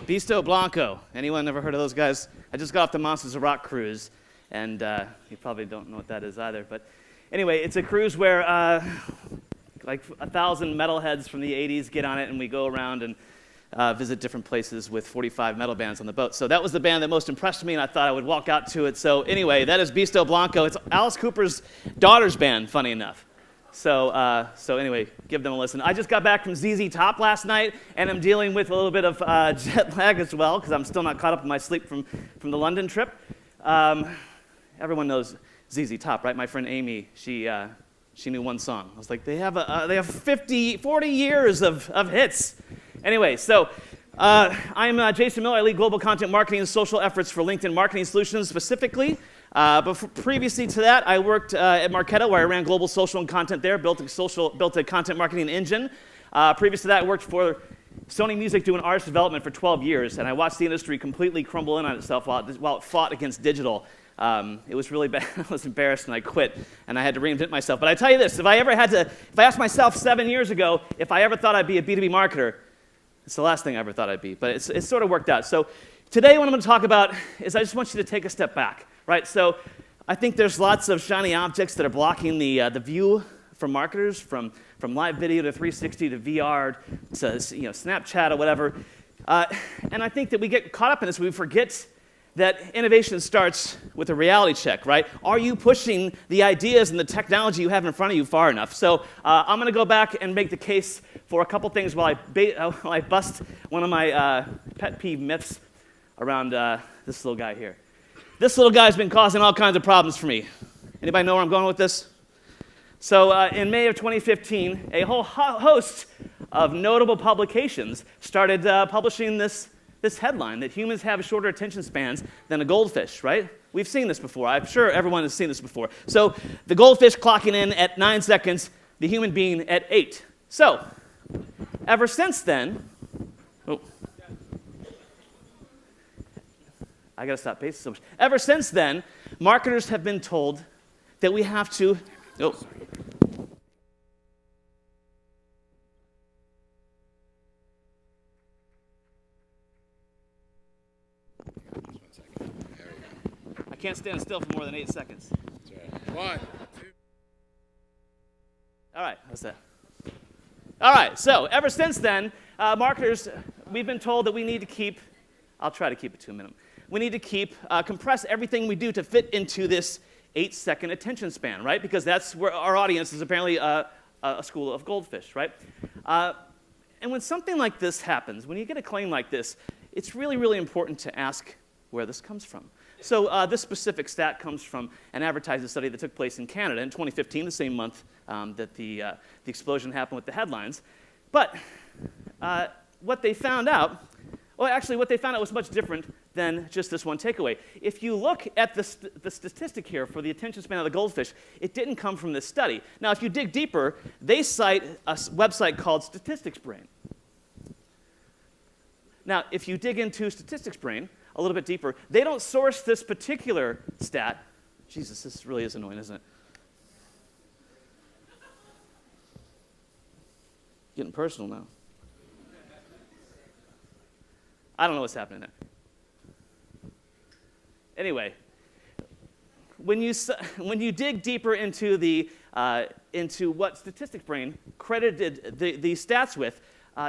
Bisto Blanco. Anyone ever heard of those guys? I just got off the Monsters of Rock cruise, and you probably don't know what that is either. But anyway, it's a cruise where like 1,000 metalheads from the 80s get on it, and we go around and visit different places with 45 metal bands on the boat. So that was the band that most impressed me, and I thought I would walk out to it. So anyway, that is Bisto Blanco. It's Alice Cooper's daughter's band, funny enough. So anyway, give them a listen. I just got back from ZZ Top last night, and I'm dealing with a little bit of jet lag as well, because I'm still not caught up in my sleep from the London trip. Everyone knows ZZ Top, right? My friend Amy, she knew one song. I was like, they have 40 years of hits. Anyway, so I'm Jason Miller. I lead global content marketing and social efforts for LinkedIn Marketing Solutions specifically. But previously to that, I worked at Marketing, where I ran global social and content there, built a content marketing engine. Previous to that, I worked for Sony Music doing artist development for 12 years, and I watched the industry completely crumble in on itself while it fought against digital. It was really bad. I was embarrassed, and I quit, and I had to reinvent myself. But I tell you this, if I asked myself 7 years ago if I ever thought I'd be a B2B marketer, it's the last thing I ever thought I'd be, but it's sort of worked out. So today what I'm going to talk about is I just want you to take a step back. Right, so I think there's lots of shiny objects that are blocking the view for marketers, from live video to 360 to VR to Snapchat or whatever. And I think that we get caught up in this. We forget that innovation starts with a reality check, right? Are you pushing the ideas and the technology you have in front of you far enough? So I'm going to go back and make the case for a couple things while I bust one of my pet peeve myths around this little guy here. This little guy's been causing all kinds of problems for me. Anybody know where I'm going with this? So in May of 2015, a whole host of notable publications started publishing this headline, that humans have shorter attention spans than a goldfish, right? We've seen this before. I'm sure everyone has seen this before. So the goldfish clocking in at 9 seconds, the human being at 8. So ever since then, I got to stop pacing so much. Ever since then, marketers have been told that we have to... Oh. I can't stand still for more than 8 seconds. That's right. 1, 2. All right, how's that? All right, so ever since then, marketers, we've been told that we need to keep... I'll try to keep it to a minimum. We need to compress everything we do to fit into this 8-second attention span, right? Because that's where our audience is apparently a school of goldfish, right? And when something like this happens, when you get a claim like this, it's really, really important to ask where this comes from. So this specific stat comes from an advertising study that took place in Canada in 2015, the same month that the explosion happened with the headlines. But what they found out was much different than just this one takeaway. If you look at the statistic here for the attention span of the goldfish, it didn't come from this study. Now, if you dig deeper, they cite a website called Statistics Brain. Now, if you dig into Statistics Brain a little bit deeper, they don't source this particular stat. Jesus, this really is annoying, isn't it? Getting personal now. I don't know what's happening there. Anyway, when you dig deeper into what Statistics Brain credited the stats with,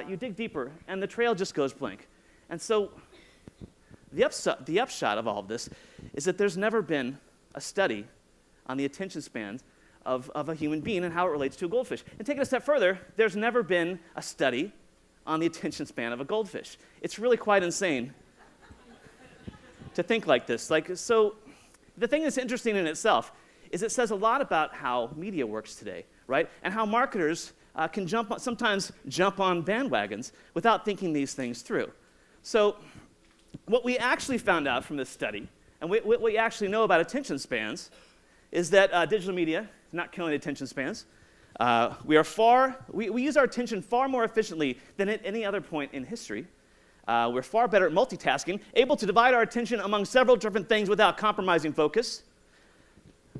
you dig deeper, and the trail just goes blank. And so the upshot of all of this is that there's never been a study on the attention spans of a human being and how it relates to a goldfish. And take it a step further, there's never been a study on the attention span of a goldfish. It's really quite insane to think like this. So the thing that's interesting in itself is it says a lot about how media works today, right? And how marketers can sometimes jump on bandwagons without thinking these things through. So what we actually found out from this study, and what we actually know about attention spans, is that digital media is not killing attention spans. We use our attention far more efficiently than at any other point in history. We're far better at multitasking, able to divide our attention among several different things without compromising focus.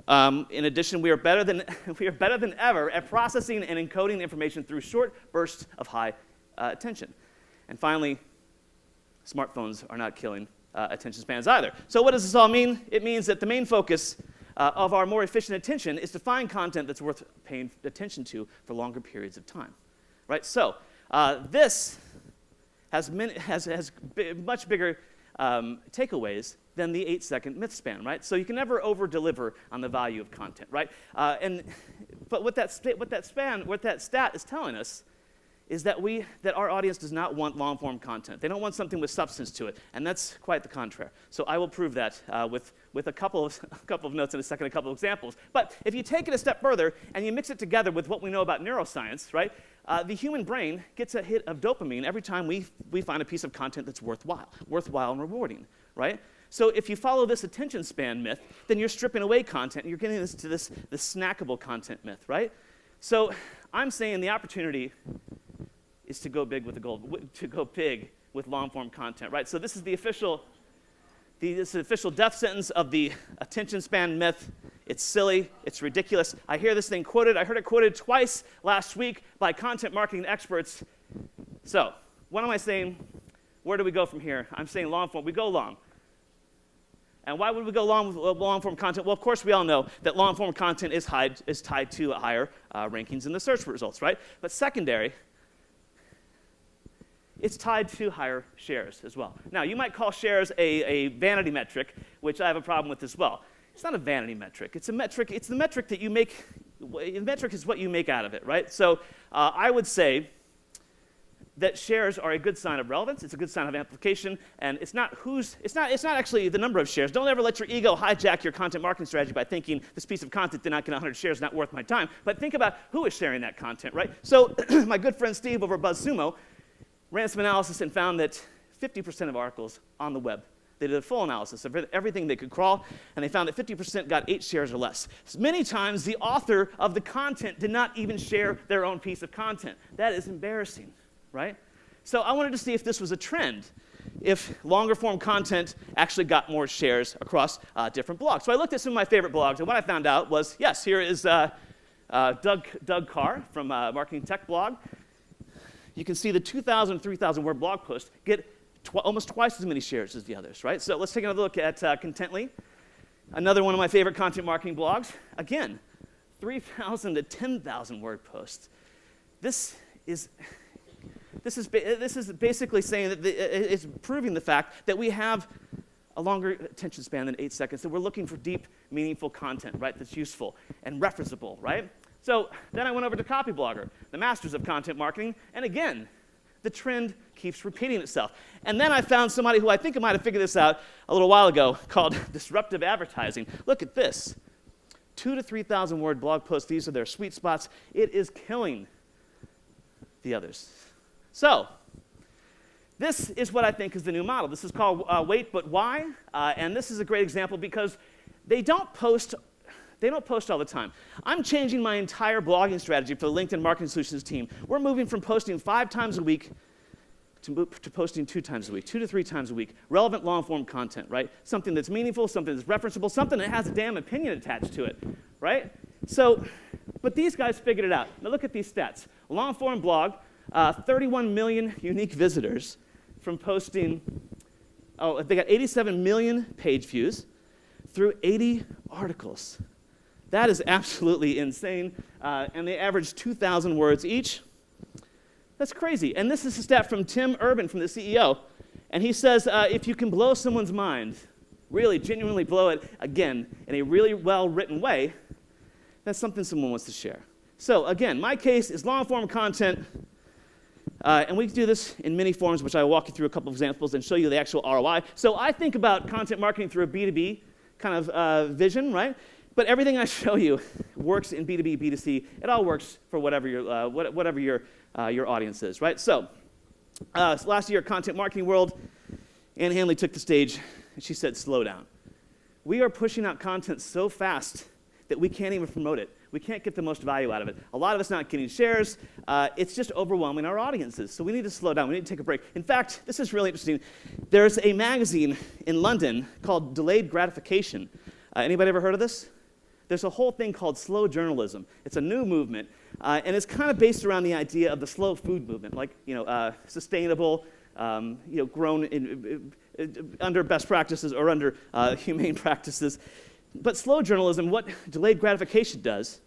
In addition, we are better than ever at processing and encoding information through short bursts of high attention. And finally, smartphones are not killing attention spans either. So what does this all mean? It means that the main focus of our more efficient attention is to find content that's worth paying attention to for longer periods of time, right? So this has much bigger takeaways than the 8-second myth span, right? So you can never over-deliver on the value of content, right? But what that stat is telling us is that our audience does not want long-form content. They don't want something with substance to it, and that's quite the contrary. So I will prove that with a couple of notes in a second, a couple of examples. But if you take it a step further and you mix it together with what we know about neuroscience, right? The human brain gets a hit of dopamine every time we find a piece of content that's worthwhile and rewarding, right? So if you follow this attention span myth, then you're stripping away content, and you're getting this snackable content myth, right? So I'm saying the opportunity is to go big with long-form content, right? So this is the official death sentence of the attention span myth. It's silly. It's ridiculous. I hear this thing quoted. I heard it quoted twice last week by content marketing experts. So what am I saying? Where do we go from here? I'm saying long-form. We go long. And why would we go long with long-form content? Well, of course, we all know that long-form content is tied to higher rankings in the search results, right? But secondary, it's tied to higher shares as well. Now, you might call shares a vanity metric, which I have a problem with as well. It's not a vanity metric. It's a metric. It's the metric that you make. The metric is what you make out of it, right? So I would say that shares are a good sign of relevance. It's a good sign of amplification, and it's not actually the number of shares. Don't ever let your ego hijack your content marketing strategy by thinking this piece of content did not get 100 shares, not worth my time. But think about who is sharing that content, right? So my good friend Steve over at BuzzSumo ran some analysis and found that 50% of articles on the web, they did a full analysis of everything they could crawl, and they found that 50% got 8 shares or less. So many times, the author of the content did not even share their own piece of content. That is embarrassing, right? So I wanted to see if this was a trend, if longer form content actually got more shares across different blogs. So I looked at some of my favorite blogs, and what I found out was, yes, here is Doug Carr from Marketing Tech blog. You can see the 2,000, 3,000 word blog posts get almost twice as many shares as the others, right? So let's take another look at Contently, another one of my favorite content marketing blogs. Again, 3,000 to 10,000 word posts. This is basically saying that it's proving the fact that we have a longer attention span than 8 seconds, that we're looking for deep, meaningful content, right, that's useful and referenceable, right? So then I went over to Copyblogger, the masters of content marketing, and again, the trend keeps repeating itself. And then I found somebody who I think might have figured this out a little while ago called disruptive advertising. Look at this. 2,000 to 3,000 word blog posts, these are their sweet spots. It is killing the others. So this is what I think is the new model. This is called Wait But Why, and this is a great example because they don't post all the time. I'm changing my entire blogging strategy for the LinkedIn Marketing Solutions team. We're moving from posting 5 times a week to posting 2 times a week, 2 to 3 times a week. Relevant long-form content, right? Something that's meaningful, something that's referenceable, something that has a damn opinion attached to it, right? So, but these guys figured it out. Now look at these stats. A long-form blog, 31 million unique visitors from posting, they got 87 million page views through 80 articles. That is absolutely insane, and they average 2,000 words each. That's crazy. And this is a stat from Tim Urban, from the CEO, and he says if you can blow someone's mind, really genuinely blow it, again, in a really well-written way, that's something someone wants to share. So again, my case is long-form content, and we do this in many forms, which I will walk you through a couple of examples and show you the actual ROI. So I think about content marketing through a B2B kind of vision, right? But everything I show you works in B2B, B2C. It all works for whatever your audience is, right? So last year, Content Marketing World, Ann Hanley took the stage, and she said, slow down. We are pushing out content so fast that we can't even promote it. We can't get the most value out of it. A lot of it's not getting shares. It's just overwhelming our audiences. So we need to slow down. We need to take a break. In fact, this is really interesting. There's a magazine in London called Delayed Gratification. Anybody ever heard of this? There's a whole thing called slow journalism. It's a new movement, and it's kind of based around the idea of the slow food movement, like sustainable, grown under best practices or under humane practices. But slow journalism, what delayed gratification does,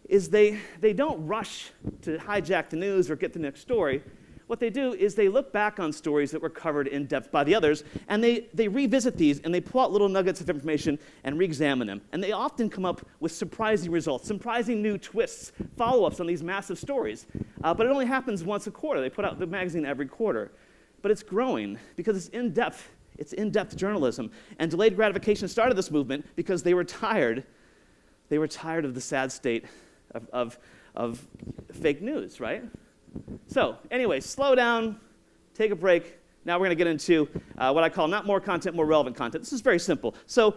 is they don't rush to hijack the news or get the next story. What they do is they look back on stories that were covered in depth by the others, and they revisit these, and they pull out little nuggets of information and re-examine them. And they often come up with surprising results, surprising new twists, follow-ups on these massive stories. But it only happens once a quarter. They put out the magazine every quarter. But it's growing because it's in-depth. It's in-depth journalism. And delayed gratification started this movement because they were tired. They were tired of the sad state of fake news, right? So anyway, slow down, take a break. Now we're going to get into what I call not more content, more relevant content. This is very simple. So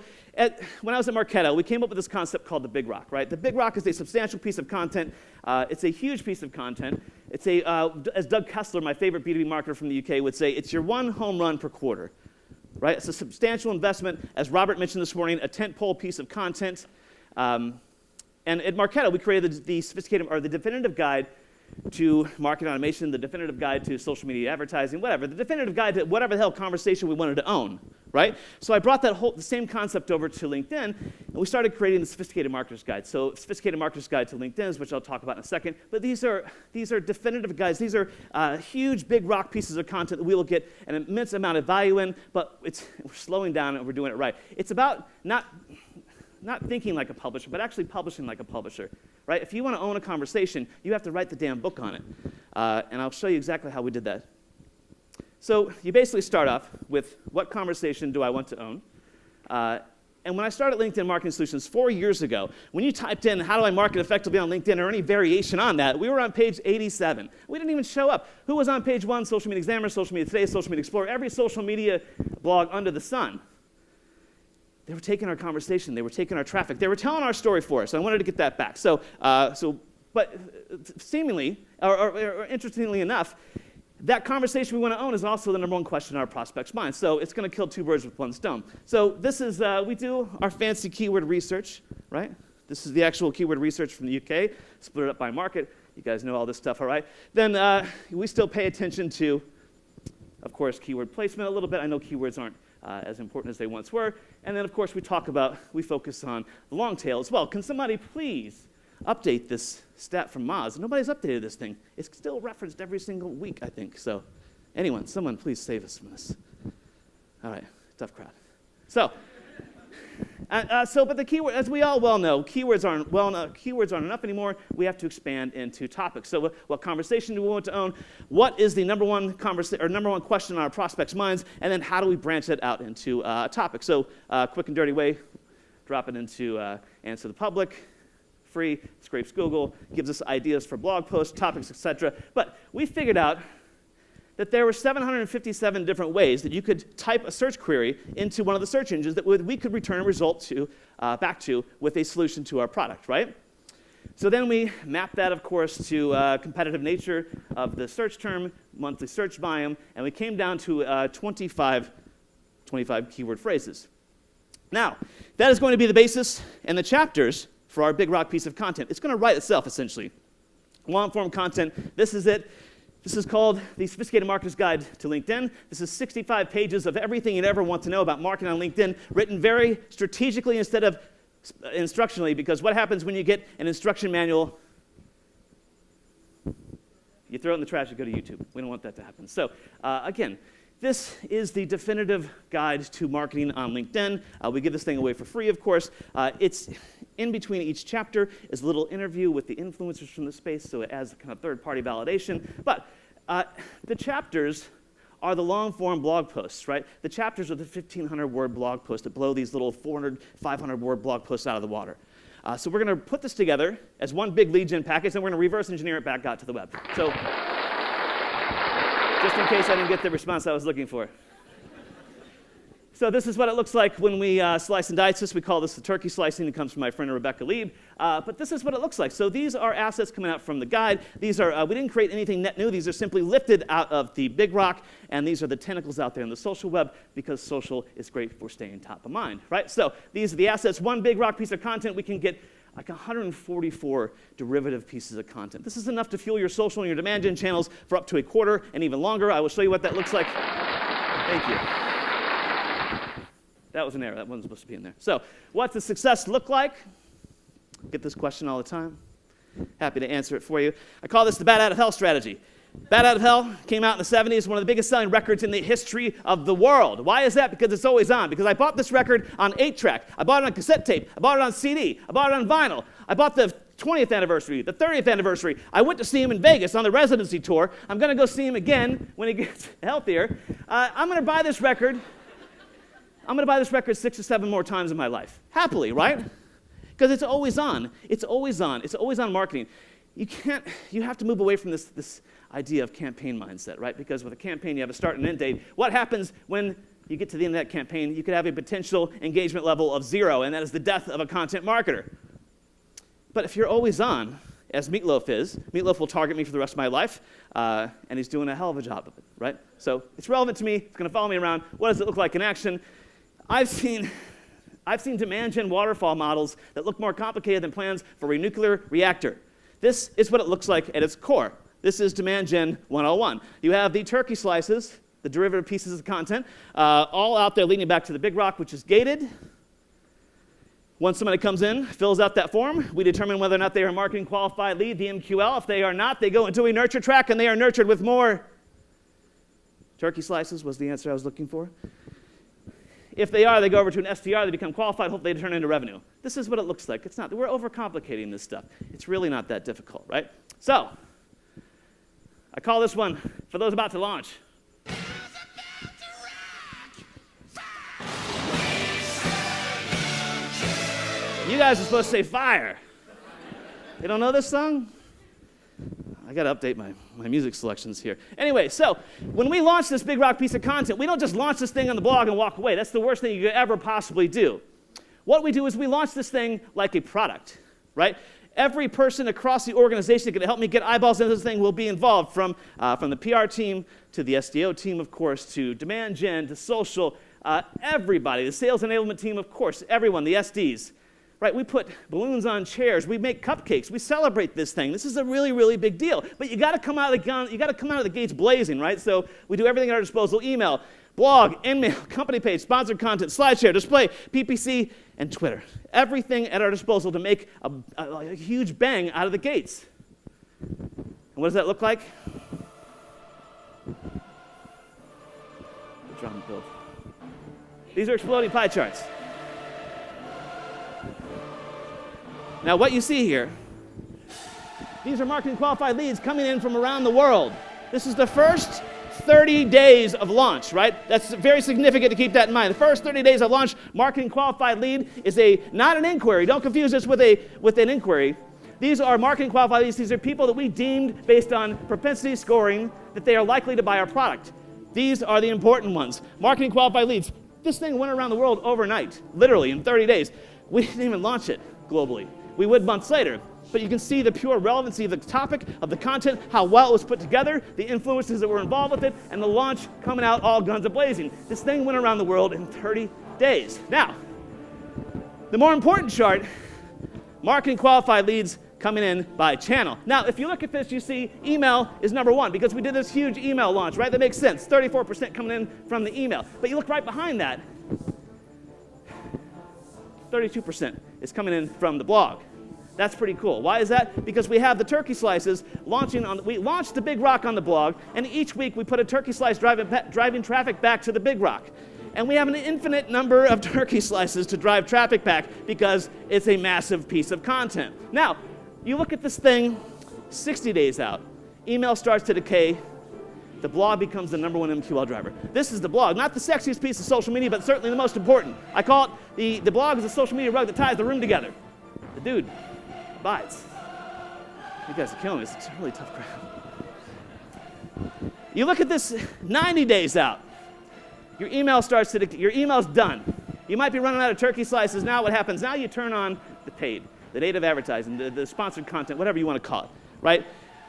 when I was at Marketo, we came up with this concept called the Big Rock, right? The Big Rock is a substantial piece of content. It's a huge piece of content. It's as Doug Kessler, my favorite B2B marketer from the UK, would say, it's your one home run per quarter, right? It's a substantial investment. As Robert mentioned this morning, a tentpole piece of content. And at Marketo, we created the definitive guide to marketing automation, the definitive guide to social media advertising, whatever, the definitive guide to whatever the hell conversation we wanted to own, right? So I brought the same concept over to LinkedIn, and we started creating the Sophisticated Marketer's Guide. So Sophisticated Marketer's Guide to LinkedIn, which I'll talk about in a second, but these are definitive guides. These are huge, big rock pieces of content that we will get an immense amount of value in, but we're slowing down and we're doing it right. It's about not thinking like a publisher, but actually publishing like a publisher, right? If you want to own a conversation, you have to write the damn book on it. And I'll show you exactly how we did that. So you basically start off with, what conversation do I want to own? And when I started LinkedIn Marketing Solutions 4 years ago, when you typed in, how do I market effectively on LinkedIn, or any variation on that, we were on page 87. We didn't even show up. Who was on page 1? Social Media Examiner, Social Media Today, Social Media Explorer, every social media blog under the sun. They were taking our conversation. They were taking our traffic. They were telling our story for us. I wanted to get that back. But seemingly, or interestingly enough, that conversation we want to own is also the number one question in our prospects' minds. So it's going to kill two birds with one stone. So this is, we do our fancy keyword research, right? This is the actual keyword research from the UK, split it up by market. You guys know all this stuff, all right? Then we still pay attention to, of course, keyword placement a little bit. I know keywords aren't as important as they once were. And then, of course, we focus on the long tail as well. Can somebody please update this stat from Moz? Nobody's updated this thing. It's still referenced every single week, I think. So someone please save us from this. All right, tough crowd. But the keyword, as we all well know, keywords aren't enough anymore. We have to expand into topics. So what conversation do we want to own? What is the number one question on our prospects' minds? And then how do we branch that out into a topic? So quick and dirty way, drop it into Answer the Public, free, scrapes Google, gives us ideas for blog posts, topics, etc. But we figured out that there were 757 different ways that you could type a search query into one of the search engines that we could return a result back to with a solution to our product, right? So then we mapped that, of course, to competitive nature of the search term, monthly search volume, and we came down to 25 keyword phrases. Now, that is going to be the basis and the chapters for our big rock piece of content. It's going to write itself, essentially. Long-form content, this is it. This is called the Sophisticated Marketer's Guide to LinkedIn. This is 65 pages of everything you'd ever want to know about marketing on LinkedIn, written very strategically instead of instructionally, because what happens when you get an instruction manual? You throw it in the trash, you go to YouTube. We don't want that to happen. So again, this is the definitive guide to marketing on LinkedIn. We give this thing away for free, of course. It's in between each chapter is a little interview with the influencers from the space, so it adds a kind of third-party validation. But the chapters are the long-form blog posts, right? The chapters are the 1,500-word blog posts that blow these little 400, 500-word blog posts out of the water. So we're going to put this together as one big lead gen package, and we're going to reverse engineer it back out to the web. So just in case I didn't get the response I was looking for. So this is what it looks like when we slice and dice this. We call this the turkey slicing. It comes from my friend Rebecca Lieb. But this is what it looks like. So these are assets coming out from the guide. These are we didn't create anything net new. These are simply lifted out of the big rock, and these are the tentacles out there in the social web, because social is great for staying top of mind, right? So these are the assets. One big rock piece of content. We can get like 144 derivative pieces of content. This is enough to fuel your social and your demand gen channels for up to a quarter and even longer. I will show you what that looks like. Thank you. That was an error. That wasn't supposed to be in there. So, what's the success look like? Get this question all the time. Happy to answer it for you. I call this the Bat Out of Hell strategy. Bat Out of Hell came out in the 70s, one of the biggest selling records in the history of the world. Why is that? Because it's always on. Because I bought this record on 8-track. I bought it on cassette tape. I bought it on CD. I bought it on vinyl. I bought the 20th anniversary, the 30th anniversary. I went to see him in Vegas on the residency tour. I'm going to go see him again when he gets healthier. I'm going to buy this record. I'm going to buy this record 6 or 7 more times in my life. Happily, right? Because it's always on. It's always on. It's always on marketing. You have to move away from this idea of campaign mindset, right? Because with a campaign, you have a start and end date. What happens when you get to the end of that campaign? You could have a potential engagement level of 0, and that is the death of a content marketer. But if you're always on, as Meatloaf is, Meatloaf will target me for the rest of my life, and he's doing a hell of a job of it, right? So it's relevant to me. It's going to follow me around. What does it look like in action? I've seen demand gen waterfall models that look more complicated than plans for a nuclear reactor. This is what it looks like at its core. This is demand gen 101. You have the turkey slices, the derivative pieces of content, all out there leading back to the big rock, which is gated. Once somebody comes in, fills out that form, we determine whether or not they are a marketing qualified lead, the MQL. If they are not, they go into a nurture track, and they are nurtured with more turkey slices was the answer I was looking for. If they are, they go over to an SDR, they become qualified, hopefully they turn into revenue. This is what it looks like. It's not, we're overcomplicating this stuff. It's really not that difficult, right? So, I call this one, for those about to launch. You guys are supposed to say fire. You don't know this song? I got to update my music selections here. Anyway, so when we launch this big rock piece of content, we don't just launch this thing on the blog and walk away. That's the worst thing you could ever possibly do. What we do is we launch this thing like a product, right? Every person across the organization that can help me get eyeballs into this thing will be involved, from the PR team to the SDO team, of course, to demand gen, to social, everybody, the sales enablement team, of course, everyone, the SDs. Right, we put balloons on chairs. We make cupcakes. We celebrate this thing. This is a really, really big deal. But you got to come out of the gates blazing, right? So we do everything at our disposal: email, blog, InMail, company page, sponsored content, SlideShare, display, PPC, and Twitter. Everything at our disposal to make a huge bang out of the gates. And what does that look like? The drum build. These are exploding pie charts. Now, what you see here, these are marketing qualified leads coming in from around the world. This is the first 30 days of launch, right? That's very significant to keep that in mind. The first 30 days of launch, marketing qualified lead is not an inquiry. Don't confuse this with an inquiry. These are marketing qualified leads. These are people that we deemed, based on propensity scoring, that they are likely to buy our product. These are the important ones. Marketing qualified leads. This thing went around the world overnight, literally in 30 days. We didn't even launch it globally. We would months later. But you can see the pure relevancy of the topic, of the content, how well it was put together, the influences that were involved with it, and the launch coming out all guns a-blazing. This thing went around the world in 30 days. Now, the more important chart, marketing qualified leads coming in by channel. Now, if you look at this, you see email is number 1, because we did this huge email launch, right? That makes sense. 34% coming in from the email. But you look right behind that, 32% is coming in from the blog. That's pretty cool. Why is that? Because we have the turkey slices we launched the big rock on the blog, and each week we put a turkey slice driving traffic back to the big rock. And we have an infinite number of turkey slices to drive traffic back because it's a massive piece of content. Now, you look at this thing 60 days out. Email starts to decay. The blog becomes the number 1 MQL driver. This is the blog, not the sexiest piece of social media, but certainly the most important. I call it the blog is a social media rug that ties the room together. The dude bites. You guys are killing me. It's a really tough crowd. You look at this 90 days out. Your email's done. You might be running out of turkey slices. Now what happens? Now you turn on the paid, the native advertising, the sponsored content, whatever you want to call it, right?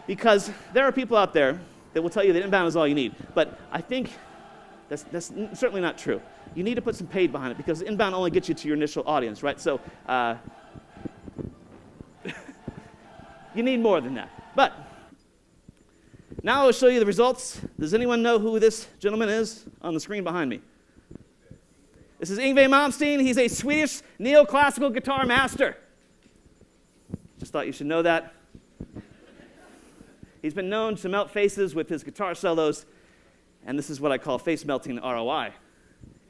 Because there are people out there that will tell you that inbound is all you need. But I think that's certainly not true. You need to put some paid behind it, because inbound only gets you to your initial audience, right? So You need more than that. But now I'll show you the results. Does anyone know who this gentleman is on the screen behind me? This is Yngwie Malmsteen. He's a Swedish neoclassical guitar master. Just thought you should know that. He's been known to melt faces with his guitar solos, and this is what I call face-melting ROI.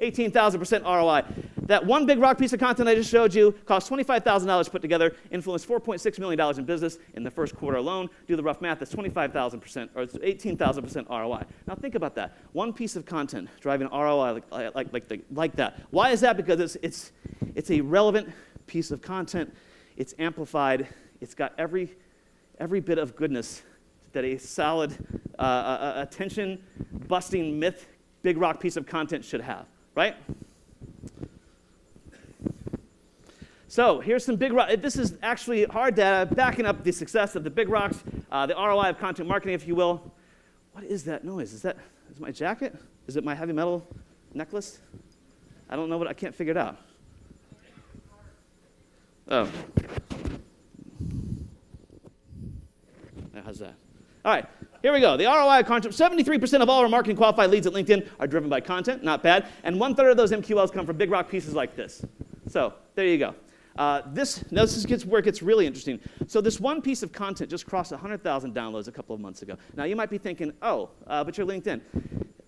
18,000% ROI. That one big rock piece of content I just showed you cost $25,000 put together, influenced $4.6 million in business in the first quarter alone. Do the rough math, that's 25,000%, or it's 18,000% ROI. Now think about that. One piece of content driving ROI like that. Why is that? Because it's a relevant piece of content. It's amplified. It's got every bit of goodness that a solid, attention-busting myth, big rock piece of content should have, right? So here's some big rock. This is actually hard data backing up the success of the big rocks, the ROI of content marketing, if you will. What is that noise? Is my jacket? Is it my heavy metal necklace? I don't know I can't figure it out. Oh. How's that? All right, here we go. The ROI of content. 73% of all our marketing qualified leads at LinkedIn are driven by content, not bad. And 1/3 of those MQLs come from big rock pieces like this. So there you go. This is where it gets really interesting. So this one piece of content just crossed 100,000 downloads a couple of months ago. Now you might be thinking, but you're LinkedIn.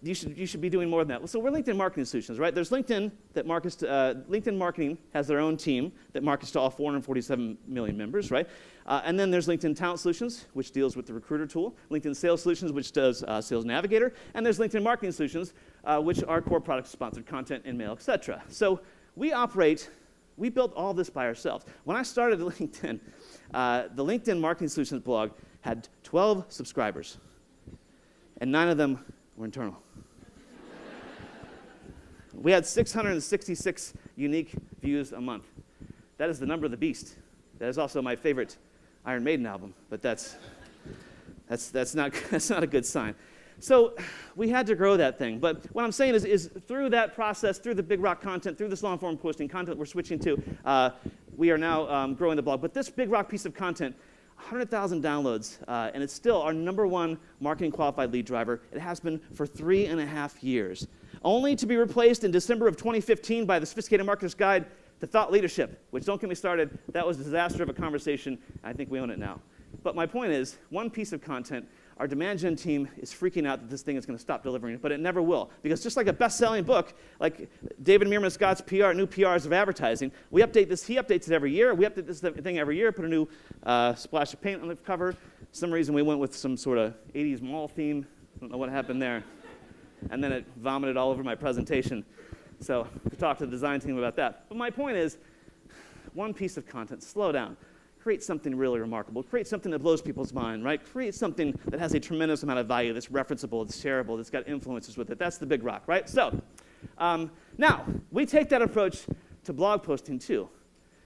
You should be doing more than that. Well, so we're LinkedIn Marketing Solutions, right? There's LinkedIn that markets to, LinkedIn Marketing has their own team that markets to all 447 million members, right? And then there's LinkedIn Talent Solutions, which deals with the recruiter tool. LinkedIn Sales Solutions, which does Sales Navigator. And there's LinkedIn Marketing Solutions, which are core product sponsored content and mail, etc. So we built all this by ourselves. When I started at LinkedIn, the LinkedIn Marketing Solutions blog had 12 subscribers, and 9 of them were internal. We had 666 unique views a month. That is the number of the beast. That is also my favorite Iron Maiden album, but that's not a good sign. So we had to grow that thing. But what I'm saying is through that process, through the big rock content, through this long-form posting content we're switching to, we are now growing the blog. But this big rock piece of content, 100,000 downloads, and it's still our #1 marketing qualified lead driver. It has been for 3.5 years, only to be replaced in December of 2015 by the Sophisticated Marketer's Guide to Thought Leadership, which, don't get me started, that was a disaster of a conversation. I think we own it now. But my point is, one piece of content, our demand gen team is freaking out that this thing is going to stop delivering, but it never will. Because just like a best-selling book, like David Meerman Scott's new PRs of advertising, we update this, he updates it every year, we update this thing every year, put a new splash of paint on the cover. For some reason we went with some sort of 80s mall theme. I don't know what happened there. And then it vomited all over my presentation. So I could talk to the design team about that. But my point is, one piece of content, slow down. Create something really remarkable. Create something that blows people's mind, right? Create something that has a tremendous amount of value, that's referenceable, that's shareable, that's got influences with it. That's the big rock, right? So now, we take that approach to blog posting too.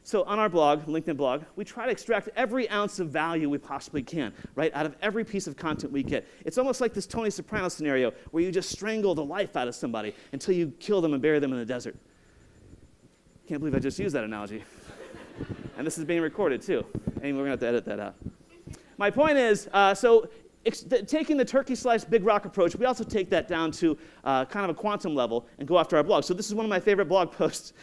So on our blog, LinkedIn blog, we try to extract every ounce of value we possibly can, right, out of every piece of content we get. It's almost like this Tony Soprano scenario where you just strangle the life out of somebody until you kill them and bury them in the desert. Can't believe I just used that analogy. And this is being recorded, too. And we're going to have to edit that out. My point is, taking the turkey slice big rock approach, we also take that down to kind of a quantum level and go after our blog. So this is one of my favorite blog posts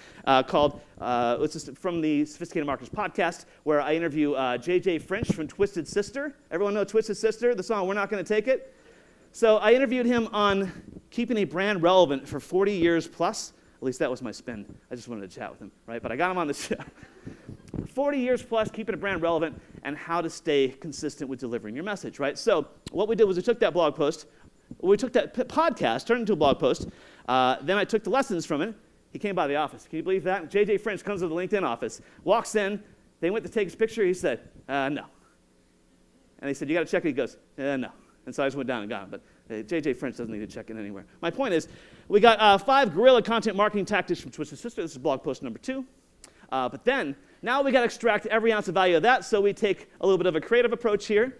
called, it's from the Sophisticated Marketers podcast, where I interview JJ French from Twisted Sister. Everyone know Twisted Sister, the song We're Not Gonna Take It? So I interviewed him on keeping a brand relevant for 40 years plus. At least that was my spin. I just wanted to chat with him, right? But I got him on the show. 40 years plus, keeping a brand relevant, and how to stay consistent with delivering your message, right? So what we did was we took that blog post, we took that podcast, turned it into a blog post, then I took the lessons from it. He came by the office. Can you believe that? JJ French comes to the LinkedIn office, walks in, they went to take his picture, he said, no. And they said, you got to check it? He goes, no. And so I just went down and got him, but JJ French doesn't need to check in anywhere. My point is, we got 5 guerrilla content marketing tactics from Twisted Sister. This is blog post number 2. But then, now we got to extract every ounce of value of that, so we take a little bit of a creative approach here,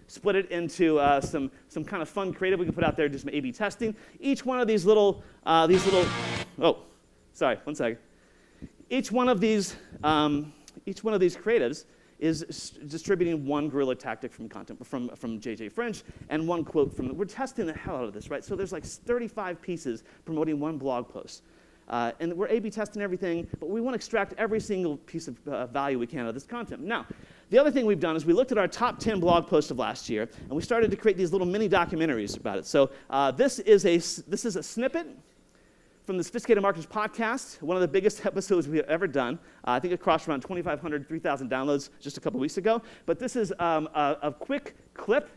split it into some kind of fun creative we can put out there, do some A/B testing. Each one of these little, oh, sorry, one second. Each one of these creatives is distributing one guerrilla tactic from content from JJ French and one quote from. We're testing the hell out of this, right? So there's like 35 pieces promoting one blog post. And we're A/B testing everything, but we want to extract every single piece of value we can out of this content. Now, the other thing we've done is we looked at our top 10 blog posts of last year, and we started to create these little mini documentaries about it. So this is a snippet from the Sophisticated Marketers podcast, one of the biggest episodes we've ever done. I think it crossed around 2,500, 3,000 downloads just a couple weeks ago. But this is a quick clip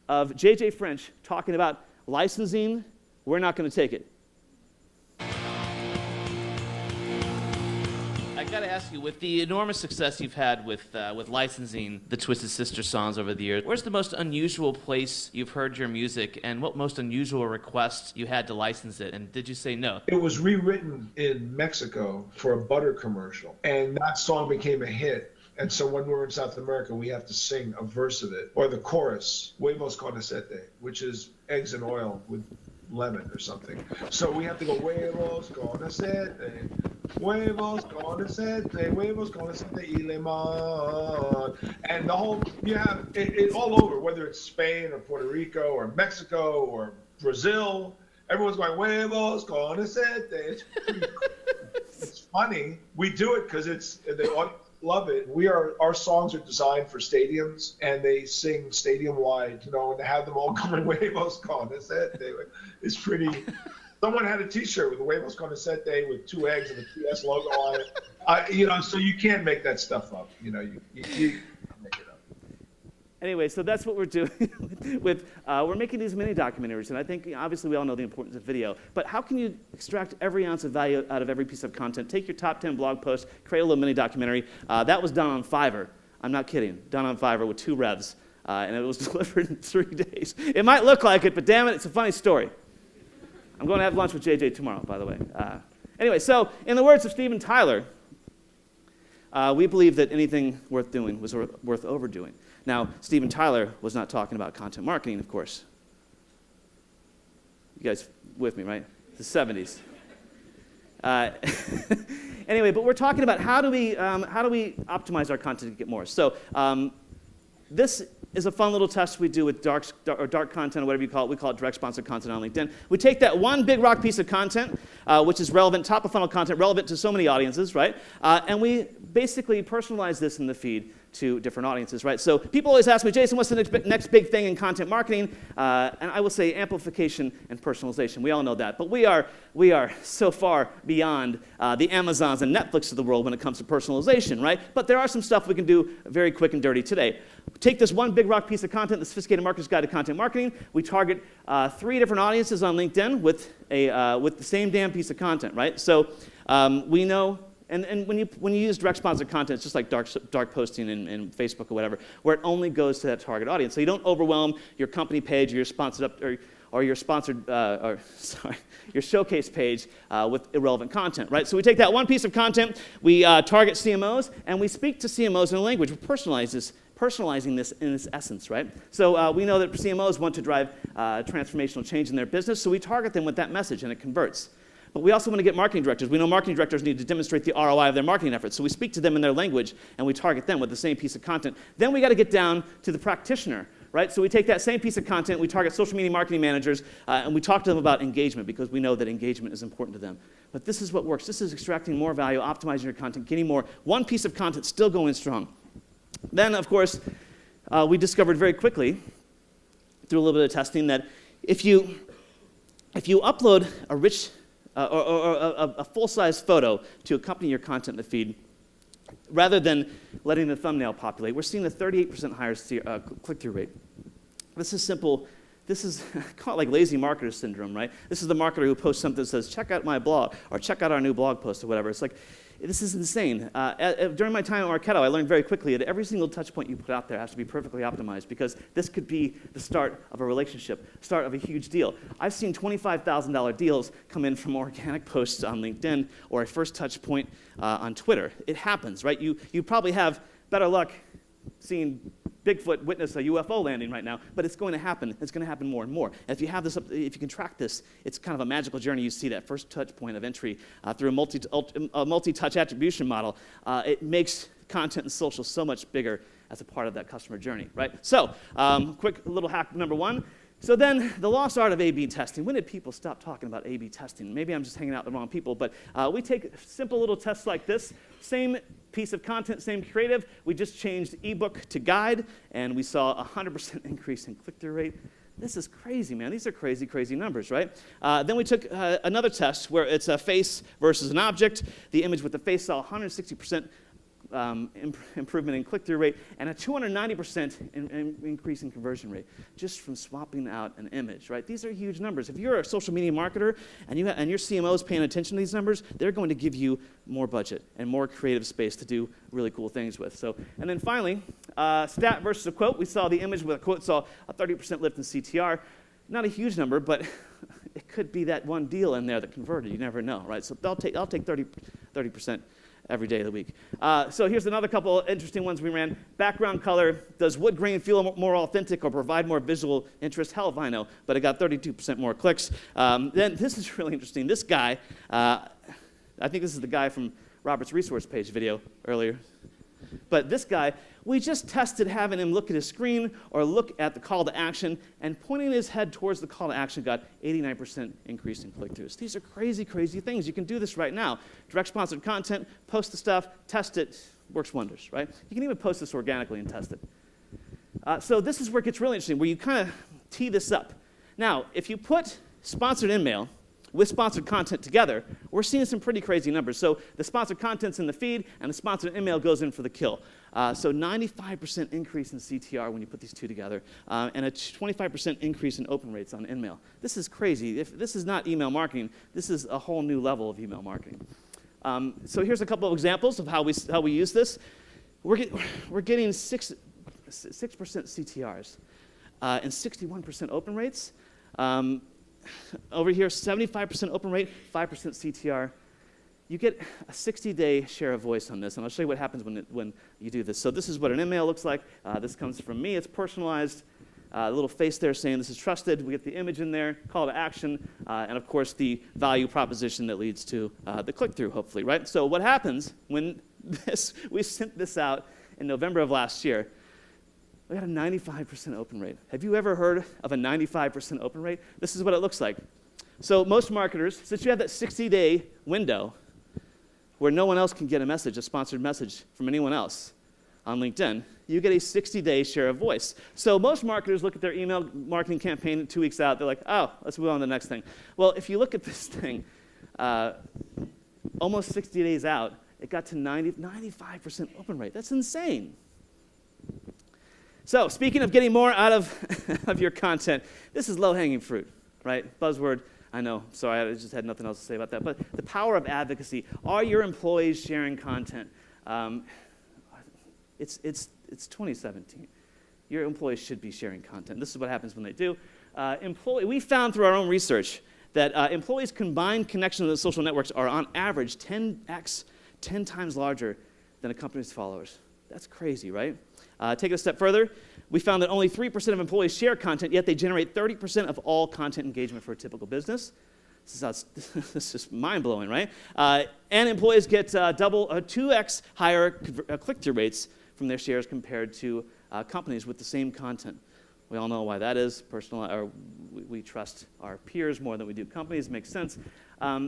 of JJ French talking about licensing. We're not going to take it. I got to ask you, with the enormous success you've had with licensing the Twisted Sister songs over the years, where's the most unusual place you've heard your music, and what most unusual requests you had to license it, and did you say no? It was rewritten in Mexico for a butter commercial, and that song became a hit. And so when we're in South America, we have to sing a verse of it, or the chorus, huevos con aceite, which is eggs and oil with lemon or something. So we have to go huevos con aceite, huevos con aceite, huevos con aceite y limón. And the whole, you have it all over, whether it's Spain or Puerto Rico or Mexico or Brazil, everyone's going huevos con aceite. It's funny. We do it because they love it. Our songs are designed for stadiums, and they sing stadium-wide, and to have them all coming huevos con aceite. It's pretty. Someone had a T-shirt with the huevos con aceite with 2 eggs and the PS logo on it. So you can't make that stuff up. You make it up. Anyway, so that's what we're doing we're making these mini documentaries, and I think obviously we all know the importance of video, but how can you extract every ounce of value out of every piece of content? Take your top 10 blog posts, create a little mini documentary. That was done on Fiverr. I'm not kidding. Done on Fiverr with 2 revs, and it was delivered in 3 days. It might look like it, but damn it, it's a funny story. I'm going to have lunch with JJ tomorrow, by the way. Anyway, so in the words of Steven Tyler, we believe that anything worth doing was worth overdoing. Now, Steven Tyler was not talking about content marketing, of course. You guys with me, right? The 70s. Anyway, but we're talking about how do we optimize our content to get more. So this is a fun little test we do with dark content, or whatever you call it. We call it direct sponsored content on LinkedIn. We take that one big rock piece of content, which is relevant, top of funnel content, relevant to so many audiences, right? And we basically personalize this in the feed to different audiences, right? So people always ask me, Jason, what's the next big thing in content marketing? And I will say amplification and personalization. We all know that. But we are so far beyond the Amazons and Netflix of the world when it comes to personalization, right? But there are some stuff we can do very quick and dirty today. Take this one big rock piece of content, the Sophisticated Marketer's Guide to Content Marketing. We target 3 different audiences on LinkedIn with the same damn piece of content, right? So we know. And when you use direct sponsored content, it's just like dark posting in Facebook or whatever, where it only goes to that target audience. So you don't overwhelm your company page or your your showcase page with irrelevant content, right? So we take that one piece of content, we target CMOs, and we speak to CMOs in a language. We personalizing this in its essence, right? So we know that CMOs want to drive transformational change in their business, so we target them with that message, and it converts. But we also want to get marketing directors. We know marketing directors need to demonstrate the ROI of their marketing efforts, so we speak to them in their language, and we target them with the same piece of content. Then we got to get down to the practitioner, right? So we take that same piece of content, we target social media marketing managers, and we talk to them about engagement, because we know that engagement is important to them. But this is what works. This is extracting more value, optimizing your content, getting more. One piece of content still going strong. Then, of course, we discovered very quickly, through a little bit of testing, that if you upload a rich or a full-size photo to accompany your content in the feed, rather than letting the thumbnail populate, we're seeing a 38% higher click-through rate. This is simple. This is called like lazy marketer syndrome, right? This is the marketer who posts something that says, check out my blog, or check out our new blog post, or whatever. It's like, this is insane. During my time at Marketo, I learned very quickly that every single touch point you put out there has to be perfectly optimized, because this could be the start of a relationship, start of a huge deal. I've seen $25,000 deals come in from organic posts on LinkedIn or a first touch point on Twitter. It happens, right? You probably have better luck seeing Bigfoot witness a UFO landing right now, but it's going to happen. It's going to happen more and more. And if you have this, if you can track this, it's kind of a magical journey. You see that first touch point of entry through a multi-touch attribution model. It makes content and social so much bigger as a part of that customer journey, right? So, quick little hack number one. So then, the lost art of A/B testing. When did people stop talking about A/B testing? Maybe I'm just hanging out with the wrong people, but we take simple little tests like this. Same piece of content, same creative. We just changed ebook to guide, and we saw a 100% increase in click-through rate. This is crazy, man. These are crazy, crazy numbers, right? Then we took another test where it's a face versus an object. The image with the face saw 160% improvement in click-through rate and a 290% increase in conversion rate just from swapping out an image, right? These are huge numbers. If you're a social media marketer and your CMO is paying attention to these numbers, they're going to give you more budget and more creative space to do really cool things with. So, and then finally, stat versus a quote. We saw the image with a quote saw a 30% lift in CTR. Not a huge number, but it could be that one deal in there that converted. You never know, right? So I'll take 30% every day of the week. So here's another couple interesting ones we ran. Background color. Does wood grain feel more authentic or provide more visual interest? Hell if I know, but it got 32% more clicks. Then this is really interesting. This guy, I think this is the guy from Robert's resource page video earlier. But this guy, we just tested having him look at his screen or look at the call to action, and pointing his head towards the call to action got 89% increase in click-throughs. These are crazy, crazy things. You can do this right now. Direct sponsored content, post the stuff, test it, works wonders, right? You can even post this organically and test it. So this is where it gets really interesting, where you kind of tee this up. Now, if you put sponsored email with sponsored content together, we're seeing some pretty crazy numbers. So the sponsored content's in the feed, and the sponsored email goes in for the kill. So 95% increase in CTR when you put these two together, and a 25% increase in open rates on email. This is crazy. If this is not email marketing, this is a whole new level of email marketing. So here's a couple of examples of how we use this. We're getting 6% CTRs and 61% open rates. Over here, 75% open rate, 5% CTR. You get a 60-day share of voice on this, and I'll show you what happens when you do this. So this is what an email looks like. This comes from me. It's personalized. A little face there saying this is trusted. We get the image in there, call to action, and of course the value proposition that leads to the click-through, hopefully, right? So what happens when we sent this out in November of last year? We got a 95% open rate. Have you ever heard of a 95% open rate? This is what it looks like. So most marketers, since you have that 60-day window where no one else can get a sponsored message from anyone else on LinkedIn, you get a 60-day share of voice. So most marketers look at their email marketing campaign 2 weeks out. They're like, oh, let's move on to the next thing. Well, if you look at this thing, almost 60 days out, it got to 95% open rate. That's insane. So speaking of getting more out of your content, this is low-hanging fruit, right? Buzzword, I know. Sorry, I just had nothing else to say about that. But the power of advocacy. Are your employees sharing content? It's 2017. Your employees should be sharing content. This is what happens when they do. We found through our own research that employees' combined connections with social networks are on average 10 times larger than a company's followers. That's crazy, right? Take it a step further. We found that only 3% of employees share content, yet they generate 30% of all content engagement for a typical business. This is mind-blowing, right? And employees get 2x higher click-through rates from their shares compared to companies with the same content. We all know why that is. We trust our peers more than we do companies. Makes sense.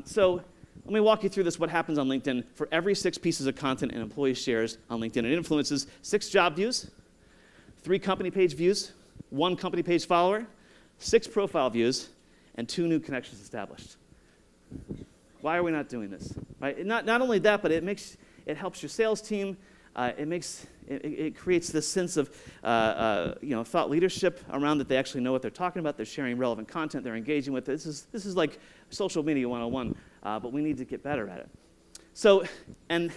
So let me walk you through this, what happens on LinkedIn. For every 6 pieces of content an employee shares on LinkedIn, it influences 6 job views, 3 company page views, 1 company page follower, 6 profile views, and 2 new connections established. Why are we not doing this? Right? Not only that, but it helps your sales team. It creates this sense of thought leadership around that they actually know what they're talking about. They're sharing relevant content. They're engaging with it. This is like social media 101, but we need to get better at it. So, and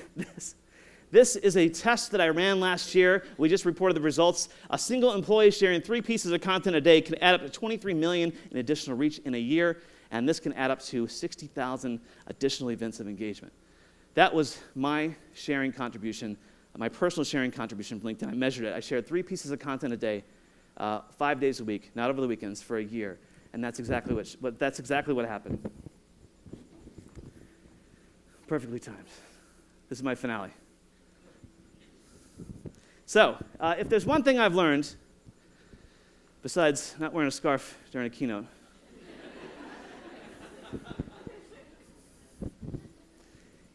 this is a test that I ran last year. We just reported the results. A single employee sharing 3 pieces of content a day can add up to 23 million in additional reach in a year, and this can add up to 60,000 additional events of engagement. That was my sharing contribution, my personal sharing contribution from LinkedIn. I measured it. I shared 3 pieces of content a day, 5 days a week, not over the weekends, for a year, and that's exactly what happened. Perfectly timed. This is my finale. So, if there's one thing I've learned, besides not wearing a scarf during a keynote,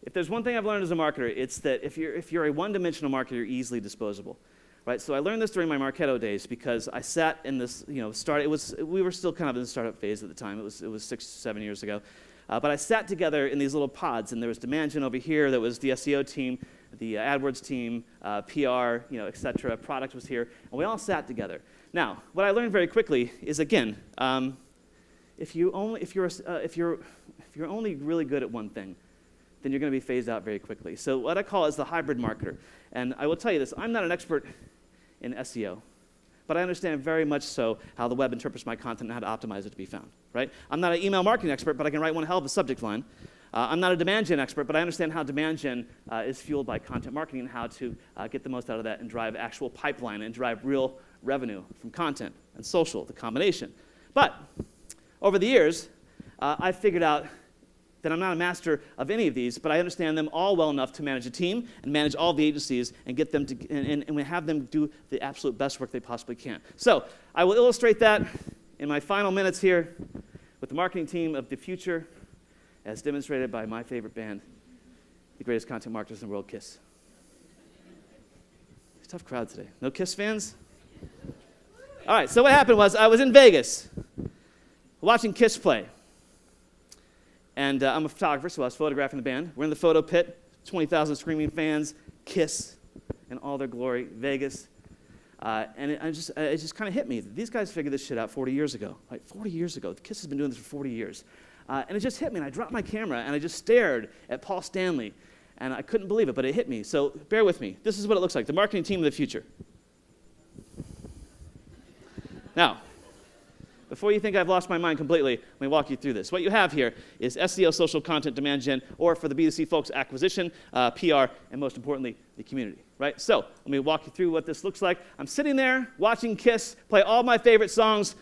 if there's one thing I've learned as a marketer, it's that if you're a one-dimensional marketer, you're easily disposable, right? So I learned this during my Marketo days because I sat in this, we were still kind of in the startup phase at the time. It was 6, 7 years ago. But I sat together in these little pods, and there was demand gen over here. There was the SEO team, the AdWords team, PR, et cetera. Product was here, and we all sat together. Now, what I learned very quickly is, again, if you're only really good at one thing, then you're going to be phased out very quickly. So what I call is the hybrid marketer. And I will tell you this, I'm not an expert in SEO, but I understand very much so how the web interprets my content and how to optimize it to be found, right? I'm not an email marketing expert, but I can write one hell of a subject line. I'm not a demand gen expert, but I understand how demand gen is fueled by content marketing and how to get the most out of that and drive actual pipeline and drive real revenue from content and social, the combination. But over the years, I've figured out that I'm not a master of any of these, but I understand them all well enough to manage a team and manage all the agencies and get them to and have them do the absolute best work they possibly can. So I will illustrate that in my final minutes here with the marketing team of the future, as demonstrated by my favorite band, the greatest content marketers in the world, KISS. It's a tough crowd today. No KISS fans? All right, so what happened was I was in Vegas watching KISS play. And I'm a photographer, so I was photographing the band. We're in the photo pit, 20,000 screaming fans, KISS in all their glory, Vegas. And it just kind of hit me. These guys figured this shit out 40 years ago. Like 40 years ago. KISS has been doing this for 40 years. And it just hit me, and I dropped my camera, and I just stared at Paul Stanley. And I couldn't believe it, but it hit me. So bear with me. This is what it looks like, the marketing team of the future. Now, before you think I've lost my mind completely, let me walk you through this. What you have here is SEO, social content, demand gen, or for the B2C folks, acquisition, PR, and most importantly, the community, right? So let me walk you through what this looks like. I'm sitting there watching KISS play all my favorite songs,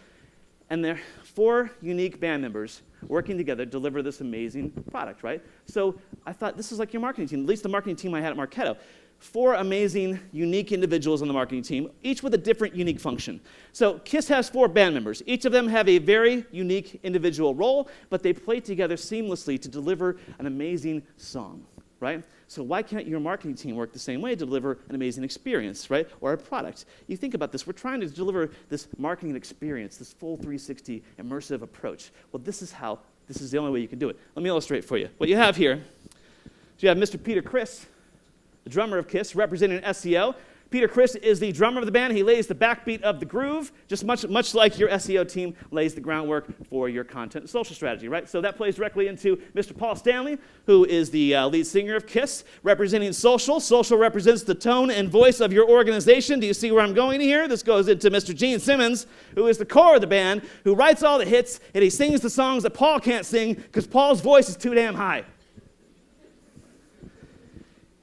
and there are 4 unique band members working together to deliver this amazing product, right? So I thought this is like your marketing team, at least the marketing team I had at Marketo. 4 amazing, unique individuals on the marketing team, each with a different, unique function. So KISS has 4 band members. Each of them have a very unique individual role, but they play together seamlessly to deliver an amazing song, right? So why can't your marketing team work the same way to deliver an amazing experience, right, or a product? You think about this. We're trying to deliver this marketing experience, this full 360 immersive approach. Well, this is the only way you can do it. Let me illustrate for you. What you have here is you have Mr. Peter Criss, the drummer of KISS, representing SEO. Peter Criss is the drummer of the band. He lays the backbeat of the groove, just much like your SEO team lays the groundwork for your content and social strategy, right? So that plays directly into Mr. Paul Stanley, who is the lead singer of KISS, representing social. Social represents the tone and voice of your organization. Do you see where I'm going here? This goes into Mr. Gene Simmons, who is the core of the band, who writes all the hits, and he sings the songs that Paul can't sing because Paul's voice is too damn high.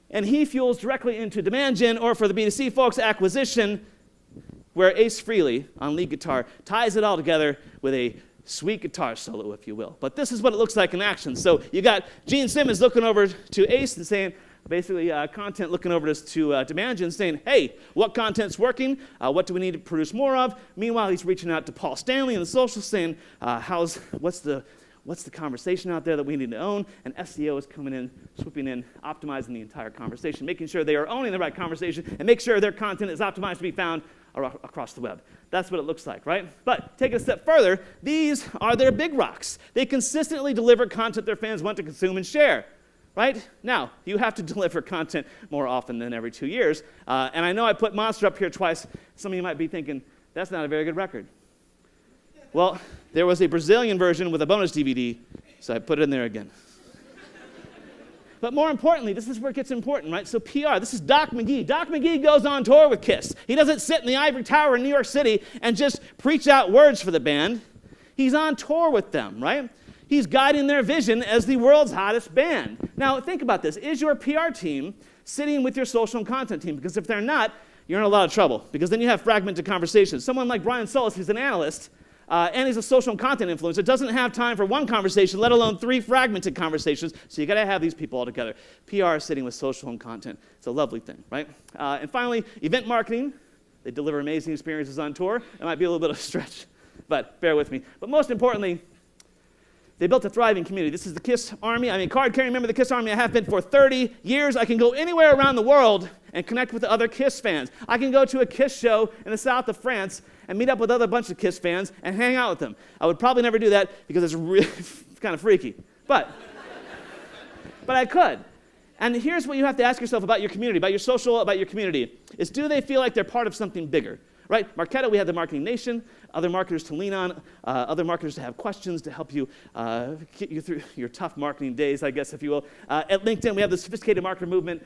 And he fuels directly into demand gen, or for the B2C folks, acquisition, where Ace Frehley on lead guitar ties it all together with a sweet guitar solo, if you will. But this is what it looks like in action. So you got Gene Simmons looking over to Ace and saying, basically content looking over to demand gen saying, hey, what content's working? What do we need to produce more of? Meanwhile, he's reaching out to Paul Stanley in the social saying, what's the conversation out there that we need to own? And SEO is coming in, swooping in, optimizing the entire conversation, making sure they are owning the right conversation and make sure their content is optimized to be found across the web. That's what it looks like, right? But take it a step further, these are their big rocks. They consistently deliver content their fans want to consume and share, right? Now, you have to deliver content more often than every 2 years. And I know I put Monster up here twice. Some of you might be thinking, that's not a very good record. Well, there was a Brazilian version with a bonus DVD, so I put it in there again. But more importantly, this is where it gets important, right? So PR, this is Doc McGee. Doc McGee goes on tour with KISS. He doesn't sit in the ivory tower in New York City and just preach out words for the band. He's on tour with them, right? He's guiding their vision as the world's hottest band. Now, think about this. Is your PR team sitting with your social and content team? Because if they're not, you're in a lot of trouble, because then you have fragmented conversations. Someone like Brian Solis, who's an analyst, and he's a social and content influencer, doesn't have time for one conversation, let alone 3 fragmented conversations, so you got to have these people all together. PR is sitting with social and content. It's a lovely thing, right? And finally, event marketing. They deliver amazing experiences on tour. It might be a little bit of a stretch, but bear with me. But most importantly, they built a thriving community. This is the KISS Army. I'm a card-carrying member of the KISS Army. I have been for 30 years. I can go anywhere around the world and connect with other KISS fans. I can go to a KISS show in the south of France and meet up with other bunch of KISS fans and hang out with them. I would probably never do that because it's really kind of freaky. But I could. And here's what you have to ask yourself about your community, about your social, about your community, is do they feel like they're part of something bigger? Right? Marketo, we have the Marketing Nation, other marketers to lean on, other marketers to have questions to help you get you through your tough marketing days, I guess, if you will. At LinkedIn, we have the Sophisticated Marketer Movement,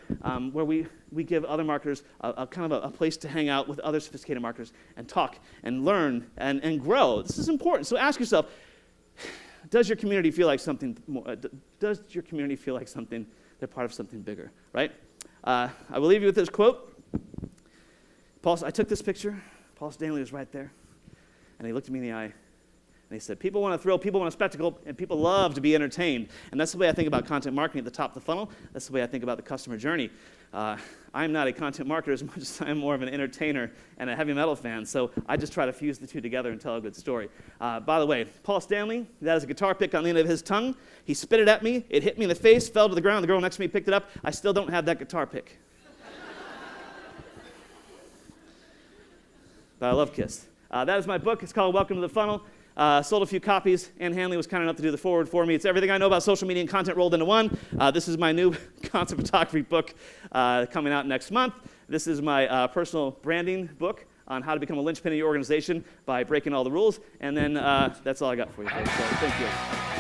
where we give other marketers a kind of a place to hang out with other sophisticated marketers and talk and learn and grow. This is important. So ask yourself, does your community feel like something more? Does your community feel like something, they're part of something bigger, right? I will leave you with this quote. I took this picture. Paul Stanley was right there. And he looked at me in the eye. And he said, people want a thrill, people want a spectacle, and people love to be entertained. And that's the way I think about content marketing at the top of the funnel. That's the way I think about the customer journey. I'm not a content marketer as much as I'm more of an entertainer and a heavy metal fan. So I just try to fuse the two together and tell a good story. By the way, Paul Stanley, that is a guitar pick on the end of his tongue. He spit it at me. It hit me in the face, fell to the ground. The girl next to me picked it up. I still don't have that guitar pick. But I love KISS. That is my book. It's called Welcome to the Funnel. Sold a few copies. Ann Hanley was kind enough to do the forward for me. It's everything I know about social media and content rolled into one. This is my new content photography book coming out next month. This is my personal branding book on how to become a linchpin in your organization by breaking all the rules. And then that's all I got for you folks. So thank you.